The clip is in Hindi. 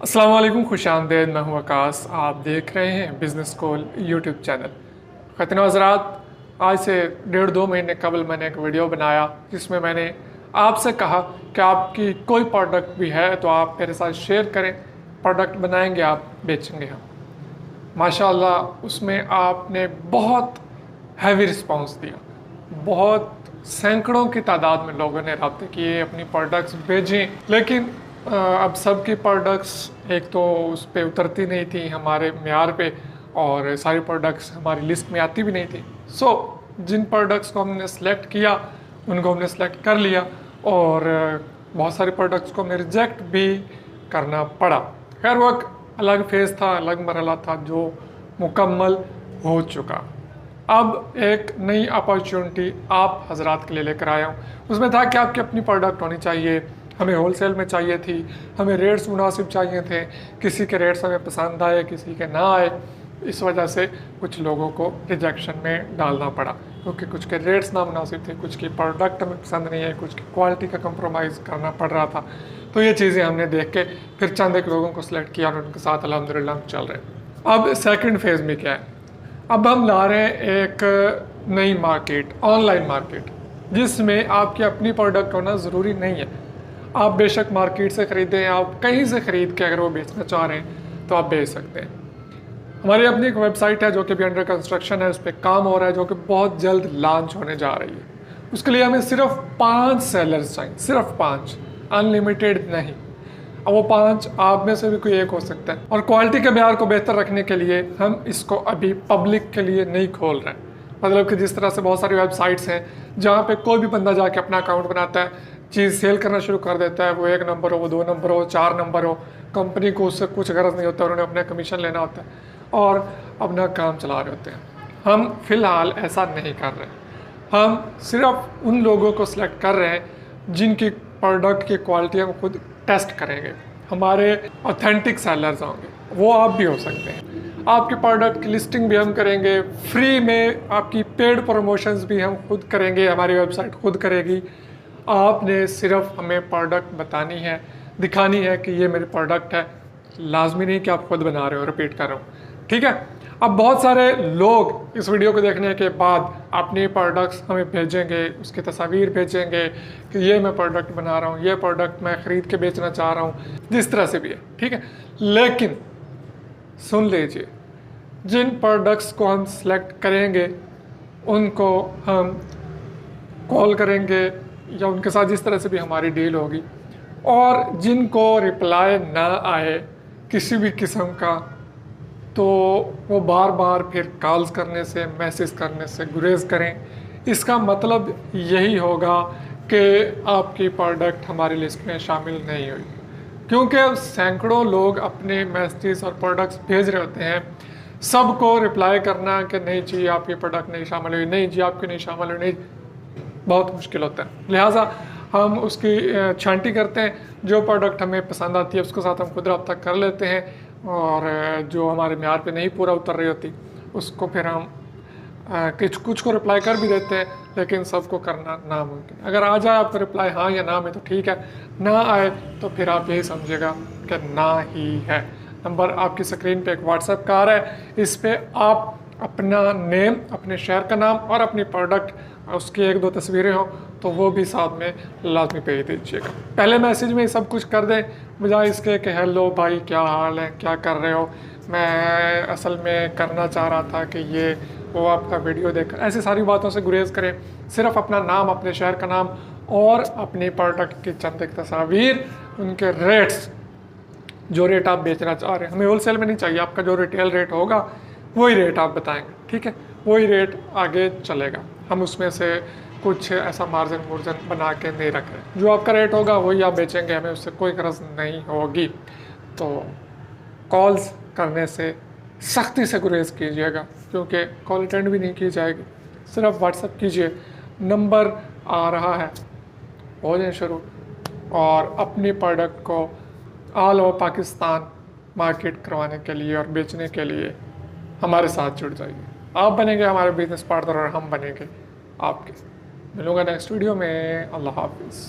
अस्सलाम वालेकुम, खुशामदीद। मैं हूं आकाश। आप देख रहे हैं बिज़नेस कॉल यूट्यूब चैनल। ख़वातीन हज़रात, आज से 1.5-2 महीने कबल मैंने एक वीडियो बनाया जिसमें मैंने आपसे कहा कि आपकी कोई प्रोडक्ट भी है तो आप मेरे साथ शेयर करें, प्रोडक्ट बनाएंगे, आप बेचेंगे हम। माशाअल्लाह उसमें आपने बहुत हैवी रिस्पांस दिया। बहुत सैकड़ों की तादाद में लोगों ने रब्ते किए, अपनी प्रोडक्ट्स भेजें। लेकिन अब सबकी प्रोडक्ट्स एक तो उस पर उतरती नहीं थी हमारे मेयार पे, और सारी प्रोडक्ट्स हमारी लिस्ट में आती भी नहीं थी। जिन प्रोडक्ट्स को हमने सेलेक्ट किया उनको हमने सेलेक्ट कर लिया, और बहुत सारी प्रोडक्ट्स को हमें रिजेक्ट भी करना पड़ा। खैर वो एक अलग फेज़ था, अलग मरहला था जो मुकम्मल हो चुका। अब एक नई अपॉर्चुनिटी आप हजरात के लिए लेकर आया हूँ। उसमें था कि आपकी अपनी प्रोडक्ट होनी चाहिए, हमें होलसेल में चाहिए थी, हमें रेट्स मुनासिब चाहिए थे। किसी के रेट्स हमें पसंद आए, किसी के ना आए, इस वजह से कुछ लोगों को रिजेक्शन में डालना पड़ा, क्योंकि कुछ के रेट्स ना मुनासिब थे, कुछ की प्रोडक्ट हमें पसंद नहीं है, कुछ की क्वालिटी का कंप्रोमाइज़ करना पड़ रहा था। तो ये चीज़ें हमने देख के फिर चंद एक लोगों को सिलेक्ट किया और उनके साथ अल्हम्दुलिल्लाह हम चल रहे हैं। अब सेकंड फेज़ में क्या है, अब हम ला रहे हैं एक नई मार्केट, ऑनलाइन मार्केट, जिसमें आपकी अपनी प्रोडक्ट होना ज़रूरी नहीं है। आप बेशक मार्केट से ख़रीदें, आप कहीं से ख़रीद के अगर वो बेचना चाह रहे हैं तो आप बेच सकते हैं। हमारी अपनी एक वेबसाइट है जो कि अभी अंडर कंस्ट्रक्शन है, उस पर काम हो रहा है, जो कि बहुत जल्द लॉन्च होने जा रही है। उसके लिए हमें सिर्फ 5 सेलर्स चाहिए, सिर्फ 5, अनलिमिटेड नहीं। अब वो 5 आप में से भी कोई एक हो सकता है। और क्वालिटी के मेयार को बेहतर रखने के लिए हम इसको अभी पब्लिक के लिए नहीं खोल रहे हैं। मतलब कि जिस तरह से बहुत सारी वेबसाइट्स हैं जहाँ पे कोई भी बंदा जाके अपना अकाउंट बनाता है, चीज़ सेल करना शुरू कर देता है, वो 1 नंबर हो, वो 2 नंबर हो, 4 नंबर हो, कंपनी को उससे कुछ गरज नहीं होता, उन्होंने अपना कमीशन लेना होता है और अपना काम चला रहे होते हैं। हम फिलहाल ऐसा नहीं कर रहे। हम सिर्फ उन लोगों को सिलेक्ट कर रहे हैं जिनकी प्रोडक्ट की क्वालिटी हम खुद टेस्ट करेंगे। हमारे ऑथेंटिक सेलर्स होंगे, वो आप भी हो सकते हैं। आपके प्रोडक्ट की लिस्टिंग भी हम करेंगे, फ्री में आपकी पेड प्रमोशंस भी हम खुद करेंगे, हमारी वेबसाइट खुद करेगी। आपने सिर्फ हमें प्रोडक्ट बतानी है, दिखानी है कि ये मेरी प्रोडक्ट है। लाजमी नहीं कि आप खुद बना रहे हो, रिपीट कर रहा हूँ, ठीक है। अब बहुत सारे लोग इस वीडियो को देखने के बाद अपनी प्रोडक्ट्स हमें भेजेंगे, उसकी तस्वीर भेजेंगे कि ये मैं प्रोडक्ट बना रहा हूँ, ये प्रोडक्ट मैं ख़रीद के बेचना चाह रहा हूँ, जिस तरह से भी है, ठीक है। लेकिन सुन लीजिए, जिन प्रोडक्ट्स को हम सेलेक्ट करेंगे उनको हम कॉल करेंगे या उनके साथ जिस तरह से भी हमारी डील होगी, और जिनको रिप्लाई ना आए किसी भी किस्म का, तो वो बार बार फिर कॉल्स करने से, मैसेज करने से गुरेज करें। इसका मतलब यही होगा कि आपकी प्रोडक्ट हमारी लिस्ट में शामिल नहीं हुई, क्योंकि सैकड़ों लोग अपने मैसेज और प्रोडक्ट्स भेज रहे होते हैं। सबको रिप्लाई करना कि नहीं जी आपकी प्रोडक्ट नहीं शामिल हुई, नहीं जी आपकी नहीं शामिल हुई, नहीं, बहुत मुश्किल होता है। लिहाजा हम उसकी छांटी करते हैं, जो प्रोडक्ट हमें पसंद आती है उसके साथ हम खुद रब्ता कर लेते हैं, और जो हमारे मेयार पे नहीं पूरा उतर रही होती उसको फिर हम कुछ को रिप्लाई कर भी देते हैं, लेकिन सबको करना नामुमकिन। अगर आ जाए आपको रिप्लाई हाँ या ना में तो ठीक है, ना आए तो फिर आप यही समझिएगा कि ना ही है। नंबर आपकी स्क्रीन पे एक व्हाट्सएप का आ रहा है, इस पर आप अपना नेम, अपने शहर का नाम और अपनी प्रोडक्ट, उसकी 1-2 तस्वीरें हों तो वो भी साथ में लाजमी भेज दीजिएगा। पहले मैसेज में सब कुछ कर दें, बजाय इसके कि हेलो भाई क्या हाल है, क्या कर रहे हो, मैं असल में करना चाह रहा था कि ये वो आपका वीडियो देख, ऐसी सारी बातों से गुरेज करें। सिर्फ अपना नाम, अपने शहर का नाम और अपनी प्रोडक्ट की चंद एक तस्वीर, उनके रेट्स, जो रेट आप बेचना चाह रहे हैं। हमें होलसेल में नहीं चाहिए, आपका जो रिटेल रेट होगा वही रेट आप बताएंगे, ठीक है, वही रेट आगे चलेगा। हम उसमें से कुछ ऐसा मार्जिन मुर्जन बना के नहीं रख रहे। जो आपका रेट होगा वही आप बेचेंगे, हमें उससे कोई गरज नहीं होगी। तो कॉल्स करने से सख्ती से गुरेज कीजिएगा, क्योंकि कॉल अटेंड भी नहीं की जाएगी। सिर्फ व्हाट्सएप कीजिए, नंबर आ रहा है, हो जाए शुरू, और अपनी प्रोडक्ट को ऑल ओवर पाकिस्तान मार्केट करवाने के लिए और बेचने के लिए हमारे साथ जुड़ जाइए। आप बनेंगे हमारे बिजनेस पार्टनर और हम बनेंगे आपके। मिलूंगा नेक्स्ट वीडियो में। अल्लाह हाफिज़।